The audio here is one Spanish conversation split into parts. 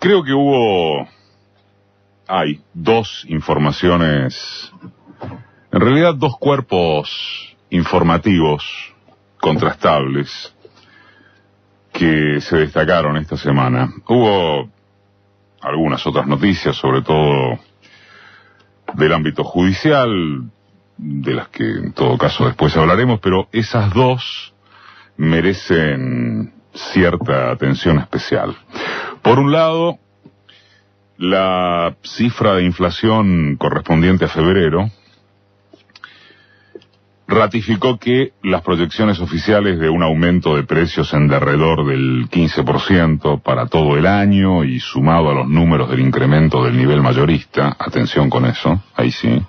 Creo que hay dos informaciones, en realidad dos cuerpos informativos contrastables que se destacaron esta semana. Hubo algunas otras noticias, sobre todo del ámbito judicial, de las que en todo caso después hablaremos, pero esas dos merecen cierta atención especial. Por un lado, la cifra de inflación correspondiente a febrero ratificó que las proyecciones oficiales de un aumento de precios en derredor del 15% para todo el año y sumado a los números del incremento del nivel mayorista, atención con eso, ahí sí,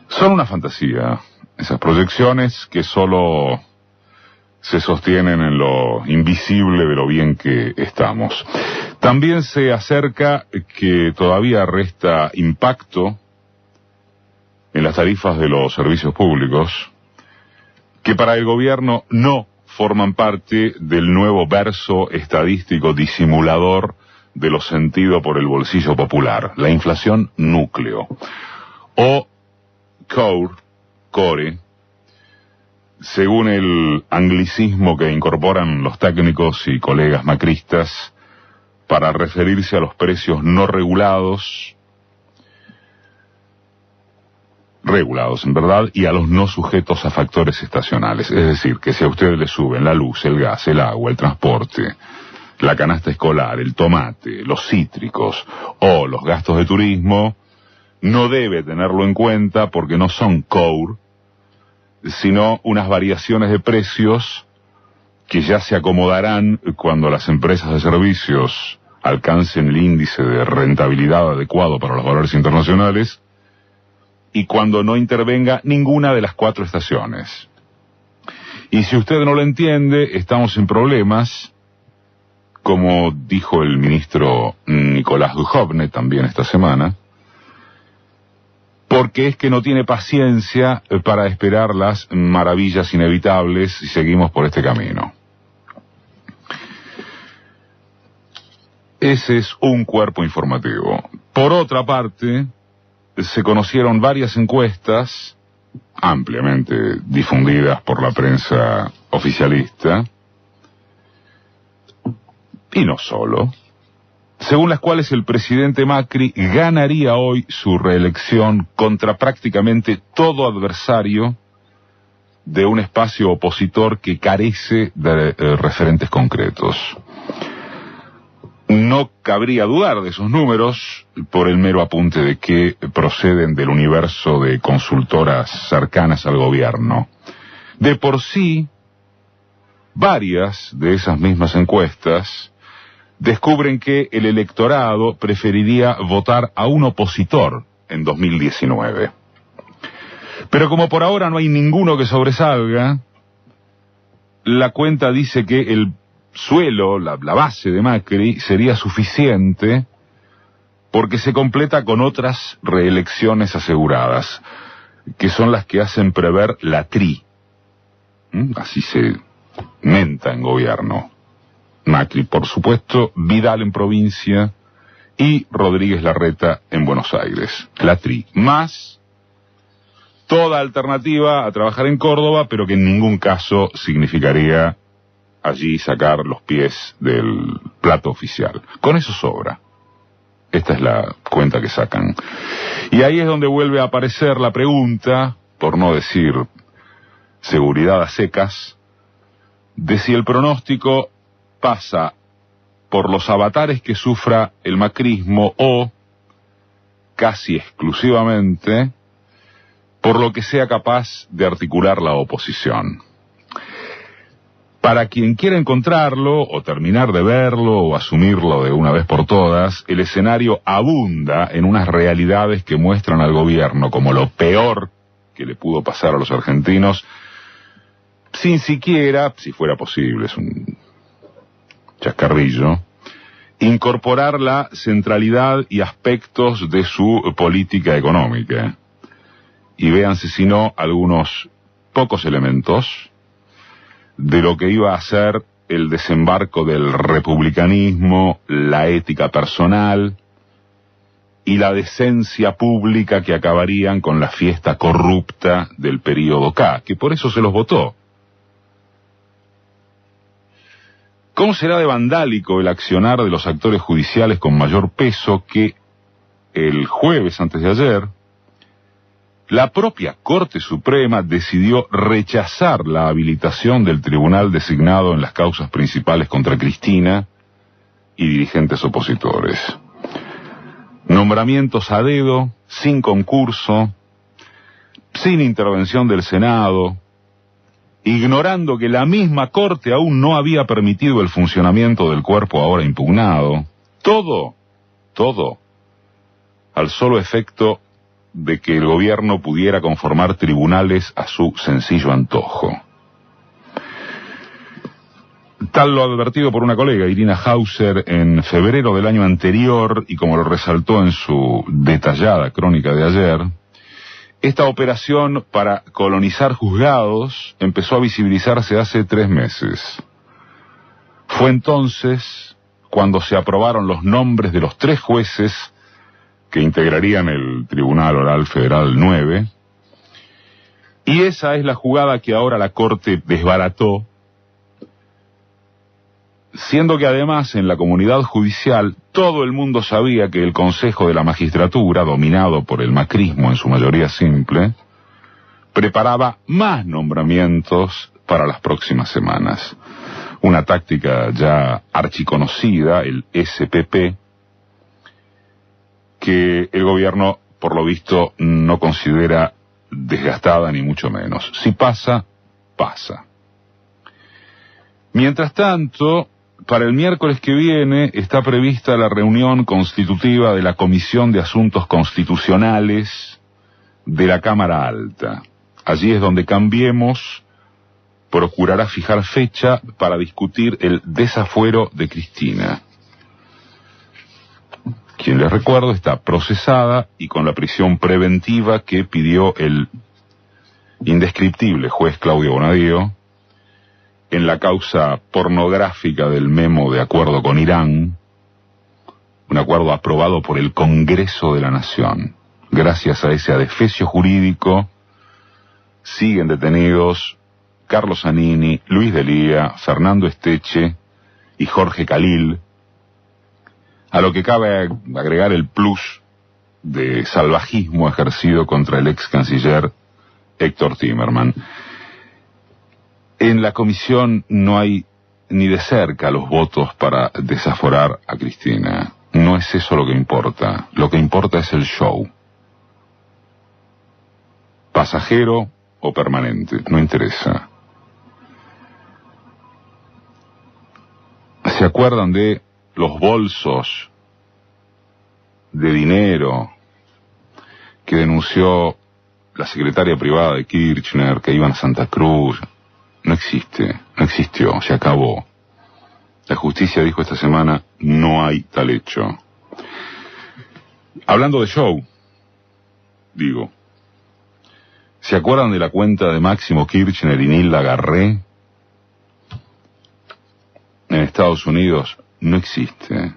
son una fantasía. Esas proyecciones que solo se sostienen en lo invisible de lo bien que estamos. También se acerca que todavía resta impacto en las tarifas de los servicios públicos, que para el gobierno no forman parte del nuevo verso estadístico disimulador de lo sentido por el bolsillo popular, la inflación núcleo, o core, según el anglicismo que incorporan los técnicos y colegas macristas para referirse a los precios no regulados en verdad, y a los no sujetos a factores estacionales. Es decir, que si a ustedes le suben la luz, el gas, el agua, el transporte, la canasta escolar, el tomate, los cítricos o los gastos de turismo, no debe tenerlo en cuenta porque no son core, sino unas variaciones de precios que ya se acomodarán cuando las empresas de servicios alcancen el índice de rentabilidad adecuado para los valores internacionales y cuando no intervenga ninguna de las cuatro estaciones. Y si usted no lo entiende, estamos en problemas, como dijo el ministro Nicolás Dujovne también esta semana, porque es que no tiene paciencia para esperar las maravillas inevitables si seguimos por este camino. Ese es un cuerpo informativo. Por otra parte, se conocieron varias encuestas, ampliamente difundidas por la prensa oficialista, y no solo, según las cuales el presidente Macri ganaría hoy su reelección contra prácticamente todo adversario de un espacio opositor que carece de referentes concretos. No cabría dudar de esos números por el mero apunte de que proceden del universo de consultoras cercanas al gobierno. De por sí, varias de esas mismas encuestas descubren que el electorado preferiría votar a un opositor en 2019. Pero como por ahora no hay ninguno que sobresalga, la cuenta dice que el suelo, la base de Macri, sería suficiente porque se completa con otras reelecciones aseguradas, que son las que hacen prever la TRI. Así se menta en gobierno. Macri, por supuesto, Vidal en provincia y Rodríguez Larreta en Buenos Aires. La TRI. Más toda alternativa a trabajar en Córdoba, pero que en ningún caso significaría allí sacar los pies del plato oficial. Con eso sobra. Esta es la cuenta que sacan. Y ahí es donde vuelve a aparecer la pregunta, por no decir seguridad a secas, de si el pronóstico pasa por los avatares que sufra el macrismo o, casi exclusivamente, por lo que sea capaz de articular la oposición. Para quien quiera encontrarlo, o terminar de verlo, o asumirlo de una vez por todas, el escenario abunda en unas realidades que muestran al gobierno como lo peor que le pudo pasar a los argentinos, sin siquiera, si fuera posible, es un chascarrillo, incorporar la centralidad y aspectos de su política económica. Y véanse, si no, algunos pocos elementos de lo que iba a ser el desembarco del republicanismo, la ética personal y la decencia pública que acabarían con la fiesta corrupta del período K, que por eso se los votó. ¿Cómo será de vandálico el accionar de los actores judiciales con mayor peso que el jueves antes de ayer la propia Corte Suprema decidió rechazar la habilitación del tribunal designado en las causas principales contra Cristina y dirigentes opositores? Nombramientos a dedo, sin concurso, sin intervención del Senado, ignorando que la misma Corte aún no había permitido el funcionamiento del cuerpo ahora impugnado. Todo al solo efecto de que el gobierno pudiera conformar tribunales a su sencillo antojo. Tal lo advertido por una colega, Irina Hauser, en febrero del año anterior, y como lo resaltó en su detallada crónica de ayer, esta operación para colonizar juzgados empezó a visibilizarse hace 3 meses. Fue entonces cuando se aprobaron los nombres de los 3 jueces que integrarían el Tribunal Oral Federal 9, y esa es la jugada que ahora la Corte desbarató, siendo que además en la comunidad judicial todo el mundo sabía que el Consejo de la Magistratura, dominado por el macrismo en su mayoría simple, preparaba más nombramientos para las próximas semanas. Una táctica ya archiconocida, el SPP, que el gobierno, por lo visto, no considera desgastada ni mucho menos. Si pasa, pasa. Mientras tanto, para el miércoles que viene está prevista la reunión constitutiva de la Comisión de Asuntos Constitucionales de la Cámara Alta. Allí es donde Cambiemos procurará fijar fecha para discutir el desafuero de Cristina, quien, les recuerdo, está procesada y con la prisión preventiva que pidió el indescriptible juez Claudio Bonadío en la causa pornográfica del memo de acuerdo con Irán, un acuerdo aprobado por el Congreso de la Nación. Gracias a ese adefesio jurídico siguen detenidos Carlos Zanini, Luis Delía, Fernando Esteche y Jorge Khalil, a lo que cabe agregar el plus de salvajismo ejercido contra el ex canciller Héctor Timerman. En la comisión no hay ni de cerca los votos para desaforar a Cristina. No es eso lo que importa. Lo que importa es el show. Pasajero o permanente, no interesa. ¿Se acuerdan de los bolsos de dinero que denunció la secretaria privada de Kirchner, que iban a Santa Cruz? No existe, no existió, se acabó. La justicia dijo esta semana, no hay tal hecho. Hablando de show, digo, ¿se acuerdan de la cuenta de Máximo Kirchner y Nilda Garré? En Estados Unidos no existe.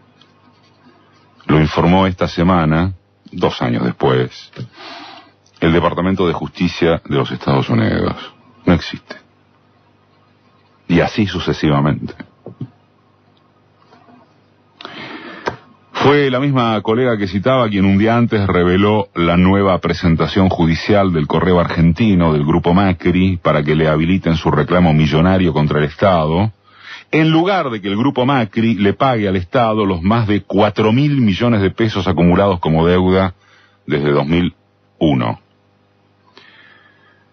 Lo informó esta semana, 2 años después, el Departamento de Justicia de los Estados Unidos. No existe. Y así sucesivamente. Fue la misma colega que citaba quien un día antes reveló la nueva presentación judicial del Correo Argentino del Grupo Macri para que le habiliten su reclamo millonario contra el Estado, en lugar de que el Grupo Macri le pague al Estado los más de 4.000 millones de pesos acumulados como deuda desde 2001.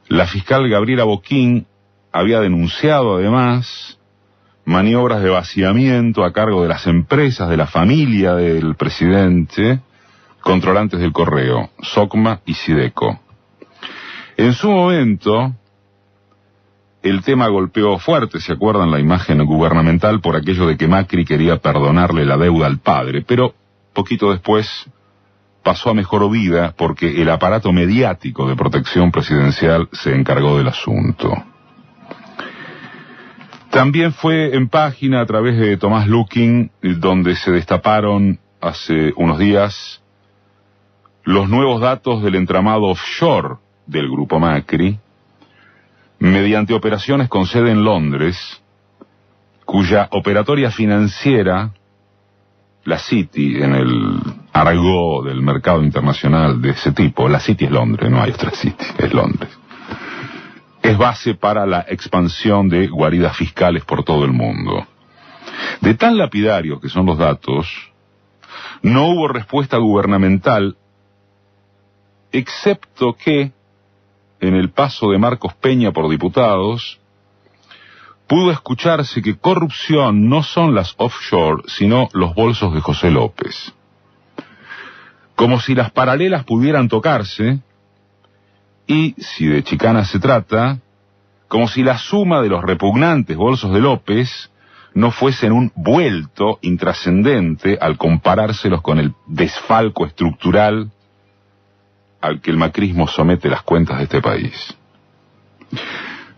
La fiscal Gabriela Boquín había denunciado además maniobras de vaciamiento a cargo de las empresas de la familia del presidente, controlantes del correo, Socma y Sideco. En su momento, el tema golpeó fuerte, ¿se acuerdan? La imagen gubernamental por aquello de que Macri quería perdonarle la deuda al padre, pero poquito después pasó a mejor vida porque el aparato mediático de protección presidencial se encargó del asunto. También fue en página a través de Tomás Lukin, donde se destaparon hace unos días los nuevos datos del entramado offshore del Grupo Macri, mediante operaciones con sede en Londres, cuya operatoria financiera, la City, en el argot del mercado internacional de ese tipo, la City es Londres, no hay otra City, es Londres, es base para la expansión de guaridas fiscales por todo el mundo. De tan lapidarios que son los datos, no hubo respuesta gubernamental, excepto que, en el paso de Marcos Peña por diputados, pudo escucharse que corrupción no son las offshore, sino los bolsos de José López. Como si las paralelas pudieran tocarse, y, si de chicanas se trata, como si la suma de los repugnantes bolsos de López no fuesen un vuelto intrascendente al comparárselos con el desfalco estructural al que el macrismo somete las cuentas de este país.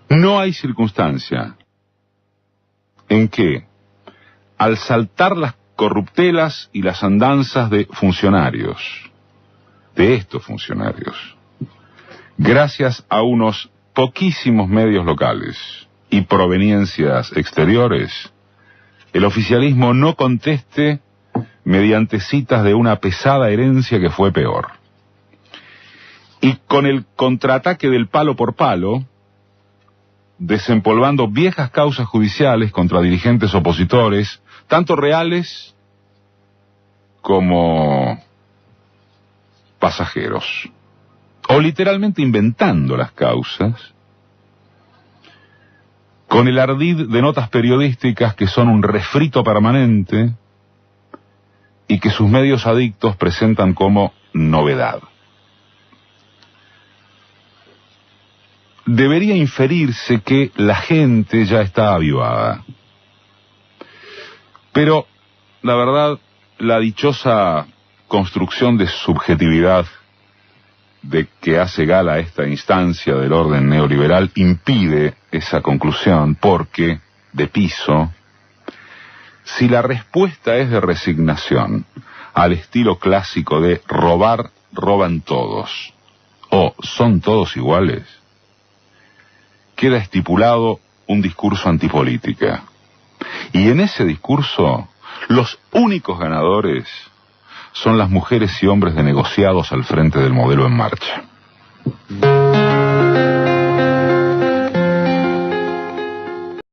No hay circunstancia en que, al saltar las corruptelas y las andanzas de funcionarios, de estos funcionarios, gracias a unos poquísimos medios locales y proveniencias exteriores, el oficialismo no conteste mediante citas de una pesada herencia que fue peor. Y con el contraataque del palo por palo, desempolvando viejas causas judiciales contra dirigentes opositores, tanto reales como pasajeros, o literalmente inventando las causas, con el ardid de notas periodísticas que son un refrito permanente y que sus medios adictos presentan como novedad. Debería inferirse que la gente ya está avivada. Pero, la verdad, la dichosa construcción de subjetividad de que hace gala esta instancia del orden neoliberal impide esa conclusión porque, de piso, si la respuesta es de resignación al estilo clásico de robar, roban todos, o son todos iguales, queda estipulado un discurso antipolítica. Y en ese discurso, los únicos ganadores son las mujeres y hombres de negociados al frente del modelo en marcha.